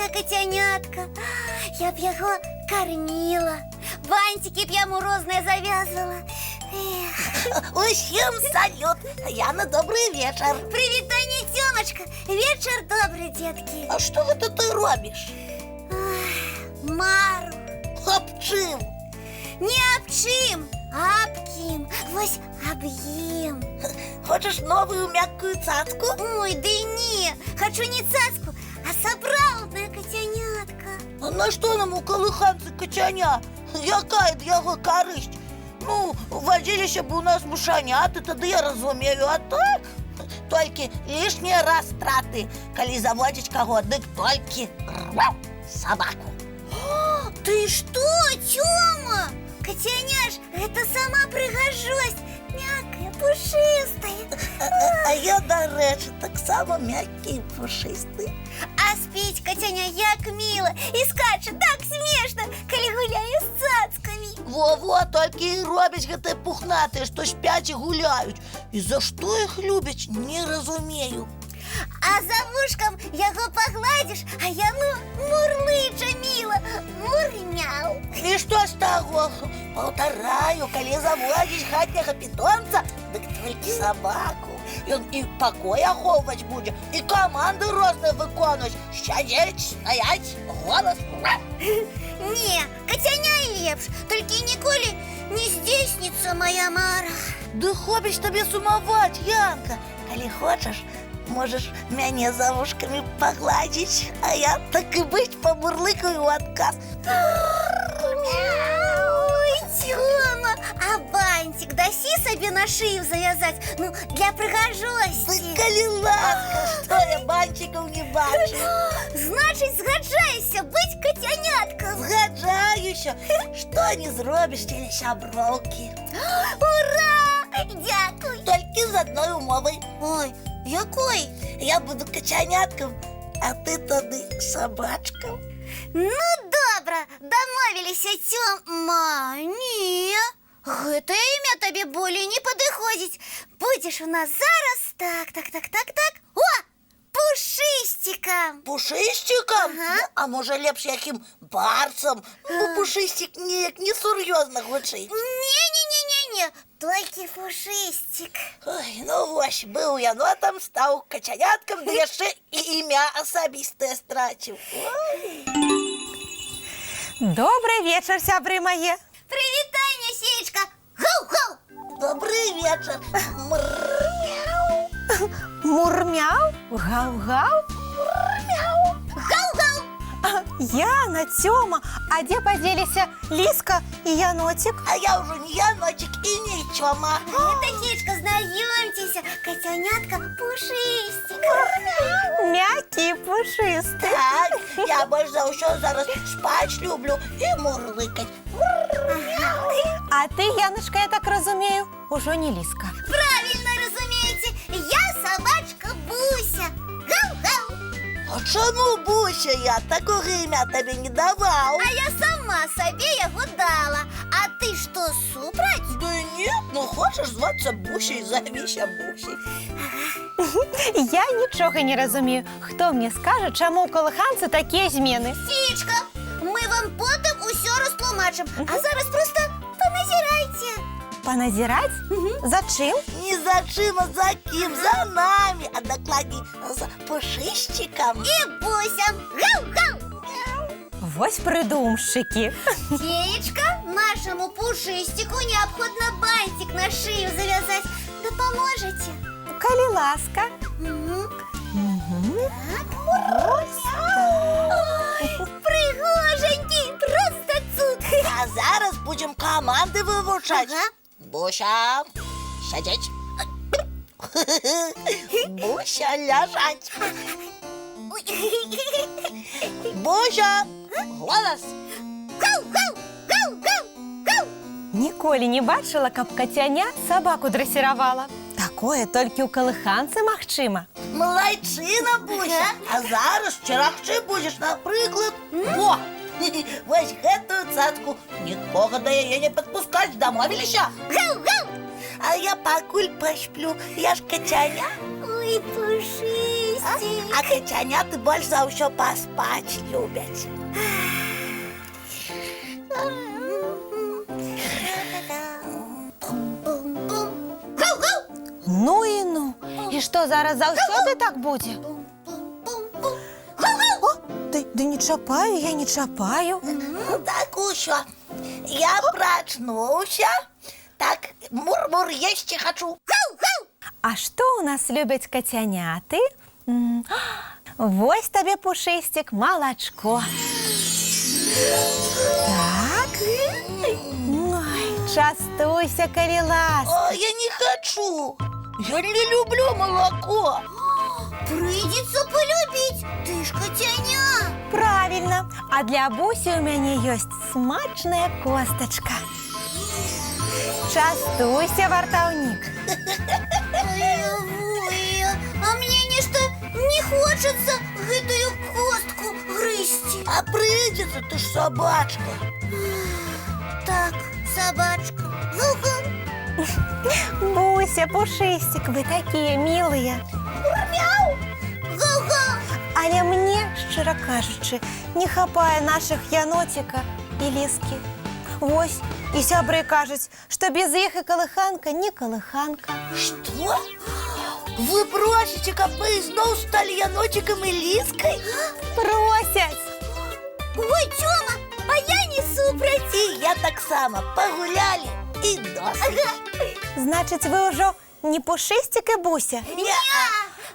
Бідненьке котянятка. Я б його кормила, бантики б йому розне зав'язувала. Усім салют! Яна, добрий вечір. Привітання, Тьомочка. Вечір добрий, дітки. А що ви тут робиш? Мару. Об чим? Не об чим, а об ким. Ось об їм. Хочеш нову м'яку цацку? Ой, да ні. Хочу не цацку, а справжнє котянятка. А на що нам у колиханці котяня? Яка від його користь? Ну, водилище б у нас мушаняти, тоді я розумію, а так? Тільки лишній раз страти, коли заводять кого, дик тільки собаку. Ты что, Тёма? Котяняш, это сама пригожусь. Мягкая, пушистая. А я, до речі, так само м'який і пушистий. А спить котяня як мило і скаче так смішно, коли гуляє з цацками. Во-во, тільки і роблять гэты пухнатые, що спять і гуляють. І за що їх люблять, не розумію. А за вушком його погладиш, а яно мурличе мило. Мурмяу. І що з того? Повторяю, коли заводиш хатнього питомця, так тільки собаку. Він і покой оховувати буде, і команди різні виконують. Сидіть, стоять, голос. Не, котяня і лепш, тільки ніколи не здійсниться моя мара. Да хобіш тобі сумувати, Янка. Коли хочеш, можеш мене за вушками погладить, а я, так і бить, помурликаю отказ. Ой, Тёма, а бантик даси собі на шию зав'язати, ну, для пригожості. Коли ласка, що я бантиків не бачу. Значить, згаджайся бить котянятком. Згаджаюся, що не зробиш, тілі бровки. Ура! Дякую. Тільки з одною умовою. Ой, якої? Я буду котянятком, а ти тоді собачком. Ну, добре, домовилися, Тёма. Ні, гэта імя тобі более не підходить. Будеш у нас зараз, так. О, Пушистиком. Пушистиком? Ага. Ну, а може лепш яким барцем? Ну, пушистик ніяк не серйозно гучить. Не, тільки Пушистик. Ой, ну ось, був янотом, став котянятком, да ще і ім'я особисте стратив. Ой. Добрый вечер, сябры мои. Привітання, Сєчка. Гау-гау. Добрий вечір. Мяу. Мурмяу, гау-гау. Гау-гау. Яна, Тёма, а где поделись Лиска и Янотик? А я уже не яночек и не Тёма. Это, Сєчка, знайомтеся, котянятка Пушистик. Мягкий, пушистый. Так, я больше за все зараз спать люблю и мурлыкать. А ты, Яночка, я так разумею, уже не Лиска. Правильно розумієте, я собачка Буся. Гау-гау. А чому Буся я? Такого ім'я тобі не давав. А я сама собі його дала. А ти що, супроть? Да нет, ну хочешь зваться Бусей, зовися Бусей. Я нічого не розумію. Хто мені скаже, чому у колиханці такі зміни? Січка, ми вам потім усе розтлумачимо. А зараз просто поназирайте. Поназирать? За чим? Не за чим, а за ким? За нами, а докладней за Пушистиком. І Буся. Гау-гау. Ось придумщики. Сеечка, нашему Пушистику необходимо бантик на шею завязать. Да поможете? Коли ласка. Ой, пригоженький, просто цуд. А зараз будемо команди вивчати. Ага. Буся, сидіть. Буся, лежать. Буся, голос. Гау-гау, гау-гау, гау. Ніколи не бачила, каб котяня собаку дресіровала. Такое тільки у колиханці магчима. Молодчина, Буся. А зараз черахчи будеш, наприклад. Во! Ось гэтую цацку. Нікого до її не підпускать, домовилися? Гау-гау. А я покуль посплю, я ж котяня. Ой, Пушистик. Здрасте. А качаняти больш за ўсё паспаць любяць. Ну і ну. І што зараз заўсёды так будзе? О, ды не чапаю, я не чапаю. Так усё. Я прачнуўся. Так, мур-мур, есці хачу. А што ў нас любяць кацяняты? Вось табе, пушыстик, малачко. Так. Ой, частуйся, калі ласка. А я не хочу. Я не люблю молоко. Придется полюбить. Ты ж котяня. Правильно. А для Буси у мяне ёсць смачная костачка. Частуйся, вартаўнік. Ой, а мне нешта не хочется гэтую костку грызці. А придется, ты ж собачка. Так, собачка. Буся, Пушыстик, вы такія мілыя. Мяу. Гау-гау. Але мне, шчыра кажучы, не хапае нашых яноціка і ліскі. Вось, і сябры кажуць, што без іх і калыханка не калыханка. Что? Вы просите, каб мы зноў сталі яночиком и лиской? Просяць! Ой, Тёма, а я не супраць. И я так само. Погуляли и досыть. Значыць, вы ўжо не Пушыстик і Буся? Не,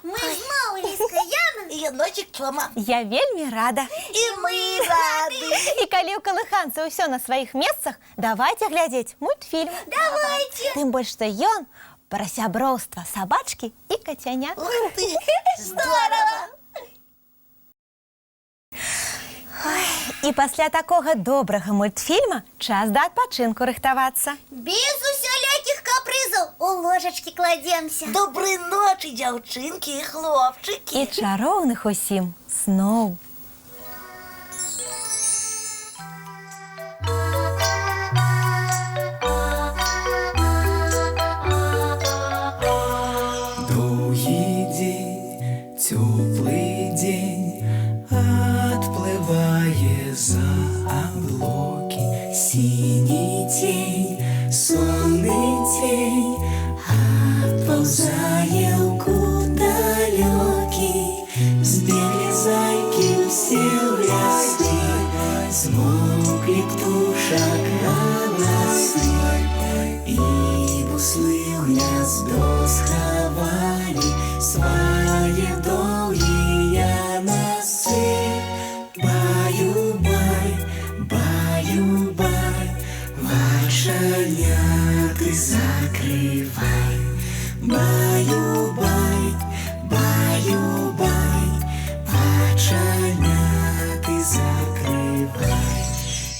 мы зноў ліска Яна. Яночек Тёма. Я вельмі рада. И мы рады. І калі ў калыханцы ўсё на сваіх месцах, давайте глядзець мультфільм. Давайте. Тым больш, што ён пра сяброўства сабачкі і кацянят. Ух ты, здорово. І пасля такога добрага мультфільма час да адпачынку рыхтавацца. Без усялякіх капрызаў у ложачкі кладемся. Доброй ночи, дзяўчынкі и хлопчики. І чароўных усім сноў. Доўгі дзень, цёплы дзень, адплывае за аблокі. Сіні цень, сонны цень, адпаўзае ў кут далёкі. Збеглі зайкі ўсе ў лясы, змоўклі птушак галасы, і буслы ў гняздо схавалі свае доўгія носы. Баю-бай, баю-бай, вачаняты закрывай. Баю-бай, баю-бай, вачаняты закрывай.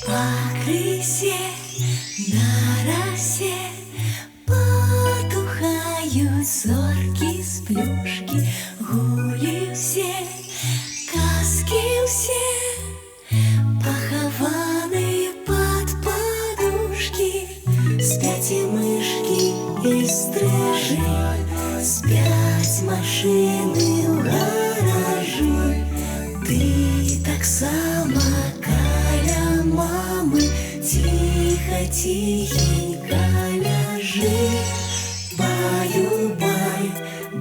Пакрысе на расе потухают зорки с плюшки, гулі все, казки все, похованы под подушки. Спять и мышки, и стрижи, спять машины в гаражи. Ты так сама каля мамы, тихо-тихенько ляжи. Баю-бай,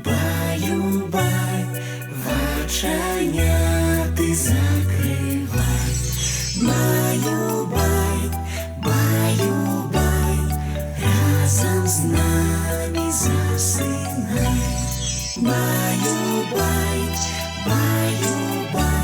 баю-бай, вачаняты закрывай. Баю-бай, баю-бай, разом с нами засынай. Баю-бай, баю-бай.